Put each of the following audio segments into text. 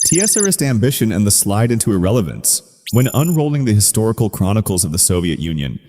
TSRist ambition and the slide into irrelevance. When unrolling the historical chronicles of the Soviet Union,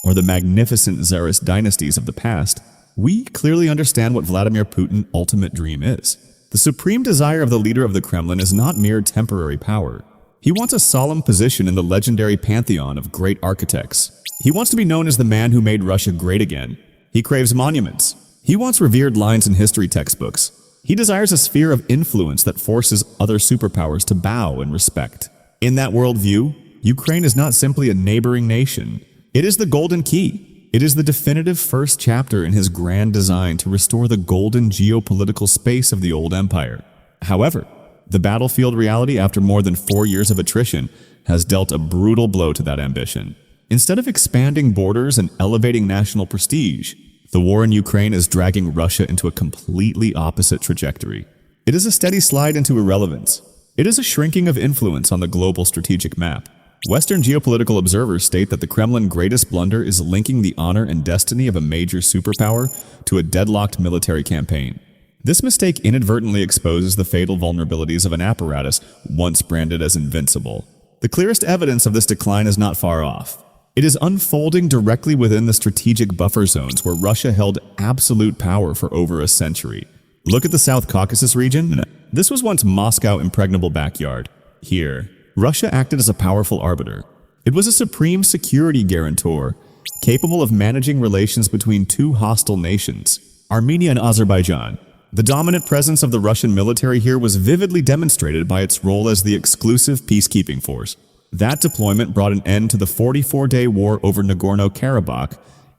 or the magnificent Tsarist dynasties of the past, we clearly understand what Vladimir Putin's ultimate dream is. The supreme desire of the leader of the Kremlin is not mere temporary power. He wants a solemn position in the legendary pantheon of great architects. He wants to be known as the man who made Russia great again. He craves monuments. He wants revered lines in history textbooks. He desires a sphere of influence that forces other superpowers to bow in respect. In that worldview, Ukraine is not simply a neighboring nation. It is the golden key. It is the definitive first chapter in his grand design to restore the golden geopolitical space of the old empire. However, the battlefield reality after more than 4 years of attrition has dealt a brutal blow to that ambition. Instead of expanding borders and elevating national prestige, the war in Ukraine is dragging Russia into a completely opposite trajectory. It is a steady slide into irrelevance. It is a shrinking of influence on the global strategic map. Western geopolitical observers state that the Kremlin's greatest blunder is linking the honor and destiny of a major superpower to a deadlocked military campaign. This mistake inadvertently exposes the fatal vulnerabilities of an apparatus once branded as invincible. The clearest evidence of this decline is not far off. It is unfolding directly within the strategic buffer zones where Russia held absolute power for over a century. Look at the South Caucasus region. This was once Moscow's impregnable backyard. Here, Russia acted as a powerful arbiter. It was a supreme security guarantor, capable of managing relations between two hostile nations, Armenia and Azerbaijan. The dominant presence of the Russian military here was vividly demonstrated by its role as the exclusive peacekeeping force. That deployment brought an end to the 44-day war over Nagorno-Karabakh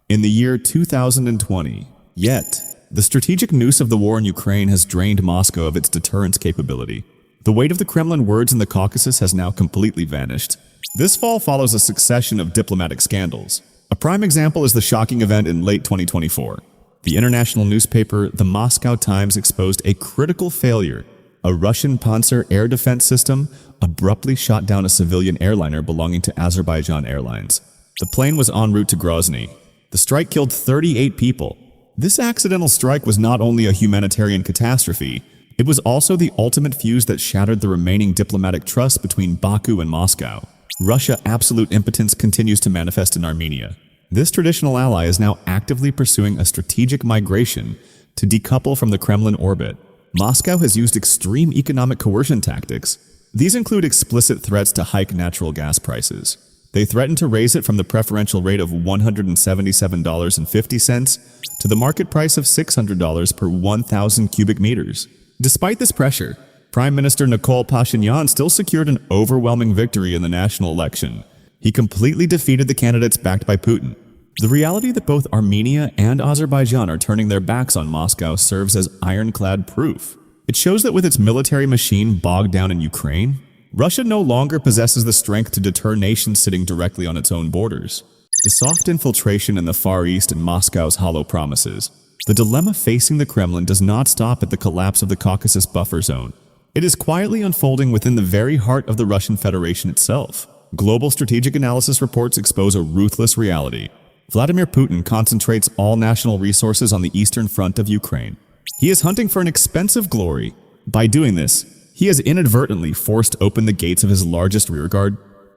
in the year 2020. Yet, the strategic noose of the war in Ukraine has drained Moscow of its deterrence capability. The weight of the Kremlin words in the Caucasus has now completely vanished. This fall follows a succession of diplomatic scandals. A prime example is the shocking event in late 2024. The international newspaper The Moscow Times exposed a critical failure. A Russian Panzer air defense system abruptly shot down a civilian airliner belonging to Azerbaijan Airlines. The plane was en route to Grozny. The strike killed 38 people. This accidental strike was not only a humanitarian catastrophe, it was also the ultimate fuse that shattered the remaining diplomatic trust between Baku and Moscow. Russia's absolute impotence continues to manifest in Armenia. This traditional ally is now actively pursuing a strategic migration to decouple from the Kremlin orbit. Moscow has used extreme economic coercion tactics. These include explicit threats to hike natural gas prices. They threaten to raise it from the preferential rate of $177.50 to the market price of $600 per 1,000 cubic meters. Despite this pressure, Prime Minister Nikol Pashinyan still secured an overwhelming victory in the national election. He completely defeated the candidates backed by Putin. The reality that both Armenia and Azerbaijan are turning their backs on Moscow serves as ironclad proof. It shows that with its military machine bogged down in Ukraine, Russia no longer possesses the strength to deter nations sitting directly on its own borders. The soft infiltration in the Far East and Moscow's hollow promises. The dilemma facing the Kremlin does not stop at the collapse of the Caucasus buffer zone. It is quietly unfolding within the very heart of the Russian Federation itself. Global strategic analysis reports expose a ruthless reality. Vladimir Putin concentrates all national resources on the eastern front of Ukraine. He is hunting for an expensive glory. By doing this, he has inadvertently forced open the gates of his largest rearguard.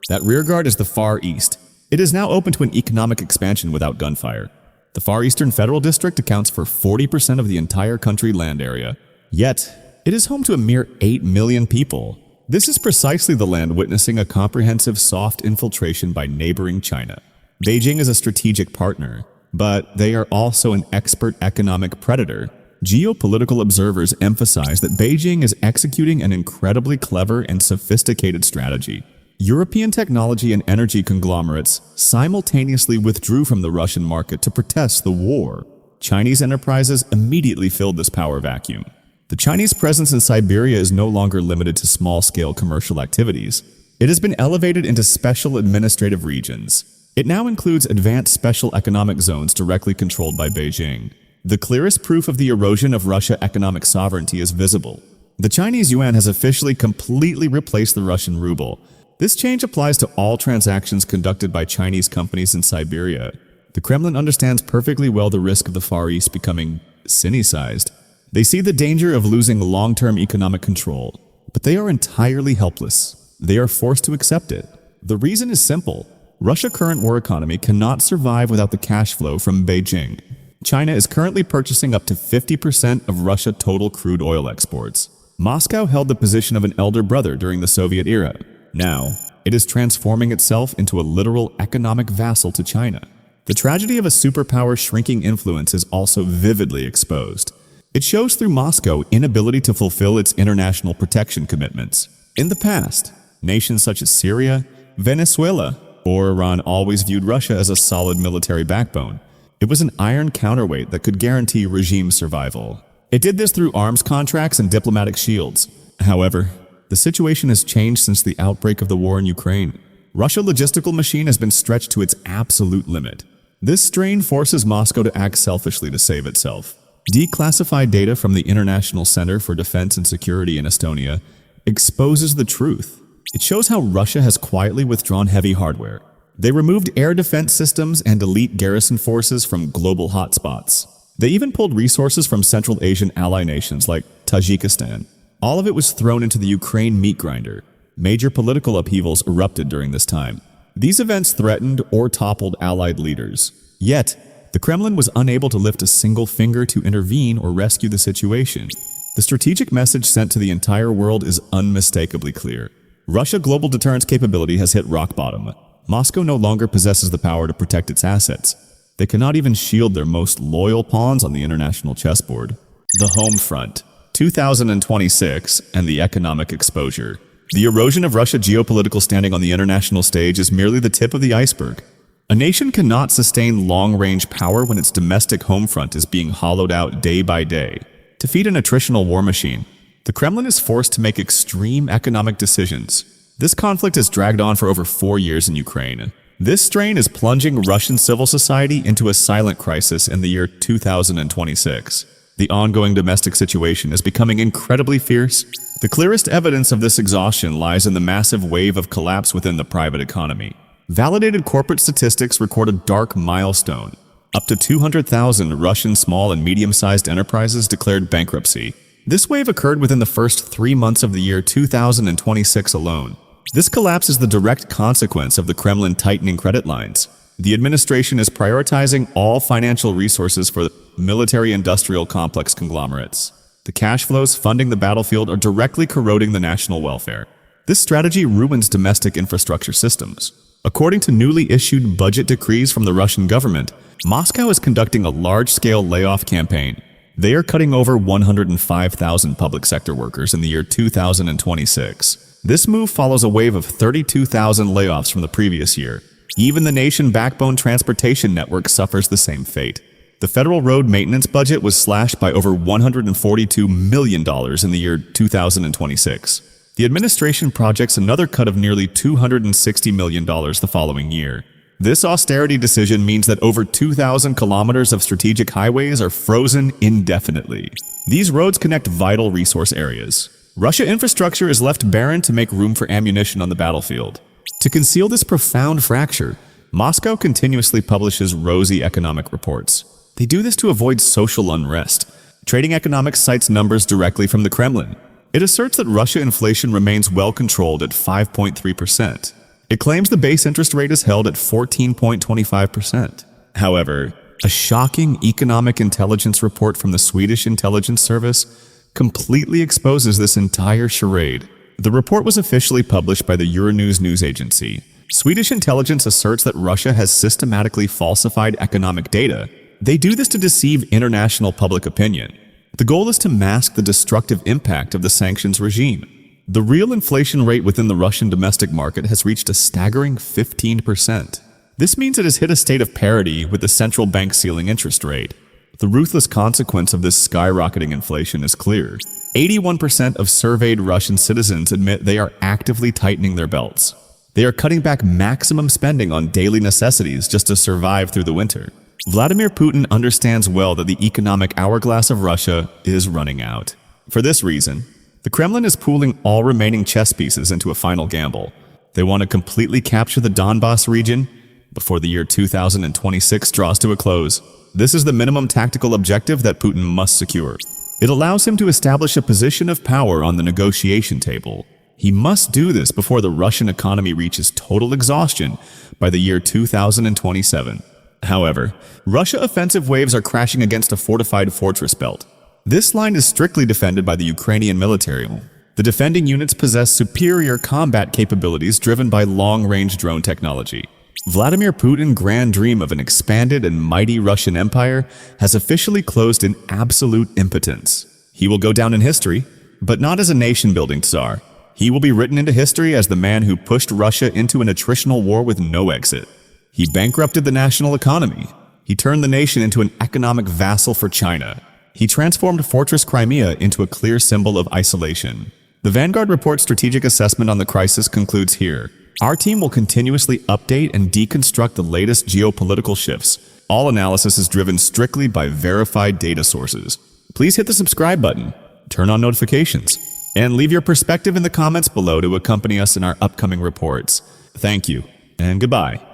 That rearguard is the Far East. It is now open to an economic expansion without gunfire. The Far Eastern Federal District accounts for 40% of the entire country land area. Yet, it is home to a mere 8 million people. This is precisely the land witnessing a comprehensive soft infiltration by neighboring China. Beijing is a strategic partner, but they are also an expert economic predator. Geopolitical observers emphasize that Beijing is executing an incredibly clever and sophisticated strategy. European technology and energy conglomerates simultaneously withdrew from the Russian market to protest the war. Chinese enterprises immediately filled this power vacuum. The Chinese presence in Siberia is no longer limited to small-scale commercial activities. It has been elevated into special administrative regions. It now includes advanced special economic zones directly controlled by Beijing. The clearest proof of the erosion of Russia's economic sovereignty is visible. The Chinese yuan has officially completely replaced the Russian ruble. This change applies to all transactions conducted by Chinese companies in Siberia. The Kremlin understands perfectly well the risk of the Far East becoming Sinicized. They see the danger of losing long-term economic control. but they are entirely helpless. They are forced to accept it. The reason is simple. Russia's current war economy cannot survive without the cash flow from Beijing. China is currently purchasing up to 50% of Russia's total crude oil exports. Moscow held the position of an elder brother during the Soviet era. Now, it is transforming itself into a literal economic vassal to China. The tragedy of a superpower's shrinking influence is also vividly exposed. It shows through Moscow's inability to fulfill its international protection commitments. In the past, nations such as Syria, Venezuela, or Iran always viewed Russia as a solid military backbone. It was an iron counterweight that could guarantee regime survival. It did this through arms contracts and diplomatic shields. However, the situation has changed since the outbreak of the war in Ukraine. Russia's logistical machine has been stretched to its absolute limit. This strain forces Moscow to act selfishly to save itself. Declassified data from the International Center for Defense and Security in Estonia exposes the truth. It shows how Russia has quietly withdrawn heavy hardware. They removed air defense systems and elite garrison forces from global hotspots. They even pulled resources from Central Asian ally nations like Tajikistan. All of it was thrown into the Ukraine meat grinder. Major political upheavals erupted during this time. These events threatened or toppled allied leaders. Yet, the Kremlin was unable to lift a single finger to intervene or rescue the situation. The strategic message sent to the entire world is unmistakably clear. Russia's global deterrence capability has hit rock bottom. Moscow no longer possesses the power to protect its assets. They cannot even shield their most loyal pawns on the international chessboard. The home front, 2026, and the economic exposure. The erosion of Russia's geopolitical standing on the international stage is merely the tip of the iceberg. A nation cannot sustain long-range power when its domestic home front is being hollowed out day by day. To feed an attritional war machine, the Kremlin is forced to make extreme economic decisions. This conflict has dragged on for over 4 years in Ukraine. This strain is plunging Russian civil society into a silent crisis in the year 2026. The ongoing domestic situation is becoming incredibly fierce. The clearest evidence of this exhaustion lies in the massive wave of collapse within the private economy. Validated corporate statistics record a dark milestone. Up to 200,000 Russian small and medium-sized enterprises declared bankruptcy. This wave occurred within the first 3 months of the year 2026 alone. This collapse is the direct consequence of the Kremlin tightening credit lines. The administration is prioritizing all financial resources for the military-industrial complex conglomerates. The cash flows funding the battlefield are directly corroding the national welfare. This strategy ruins domestic infrastructure systems. According to newly issued budget decrees from the Russian government, Moscow is conducting a large-scale layoff campaign. They are cutting over 105,000 public sector workers in the year 2026. This move follows a wave of 32,000 layoffs from the previous year. Even the nation backbone transportation network suffers the same fate. The federal road maintenance budget was slashed by over $142 million in the year 2026. The administration projects another cut of nearly $260 million the following year. This austerity decision means that over 2,000 kilometers of strategic highways are frozen indefinitely. These roads connect vital resource areas. Russia's infrastructure is left barren to make room for ammunition on the battlefield. To conceal this profound fracture, Moscow continuously publishes rosy economic reports. They do this to avoid social unrest. Trading Economics cites numbers directly from the Kremlin. It asserts that Russia inflation remains well controlled at 5.3%. It claims the base interest rate is held at 14.25%. However, a shocking economic intelligence report from the Swedish Intelligence Service completely exposes this entire charade. The report was officially published by the Euronews news agency. Swedish intelligence asserts that Russia has systematically falsified economic data. They do this to deceive international public opinion. The goal is to mask the destructive impact of the sanctions regime. The real inflation rate within the Russian domestic market has reached a staggering 15%. This means it has hit a state of parity with the central bank ceiling interest rate. The ruthless consequence of this skyrocketing inflation is clear. 81% of surveyed Russian citizens admit they are actively tightening their belts. They are cutting back maximum spending on daily necessities just to survive through the winter. Vladimir Putin understands well that the economic hourglass of Russia is running out. For this reason, the Kremlin is pooling all remaining chess pieces into a final gamble. They want to completely capture the Donbas region before the year 2026 draws to a close. This is the minimum tactical objective that Putin must secure. It allows him to establish a position of power on the negotiation table. He must do this before the Russian economy reaches total exhaustion by the year 2027. However, Russia's offensive waves are crashing against a fortified fortress belt. This line is strictly defended by the Ukrainian military. The defending units possess superior combat capabilities driven by long-range drone technology. Vladimir Putin's grand dream of an expanded and mighty Russian empire has officially closed in absolute impotence. He will go down in history, but not as a nation-building czar. He will be written into history as the man who pushed Russia into an attritional war with no exit. He bankrupted the national economy. He turned the nation into an economic vassal for China. He transformed Fortress Crimea into a clear symbol of isolation. The Vanguard Report strategic assessment on the crisis concludes here. Our team will continuously update and deconstruct the latest geopolitical shifts. All analysis is driven strictly by verified data sources. Please hit the subscribe button, turn on notifications, and leave your perspective in the comments below to accompany us in our upcoming reports. Thank you, and goodbye.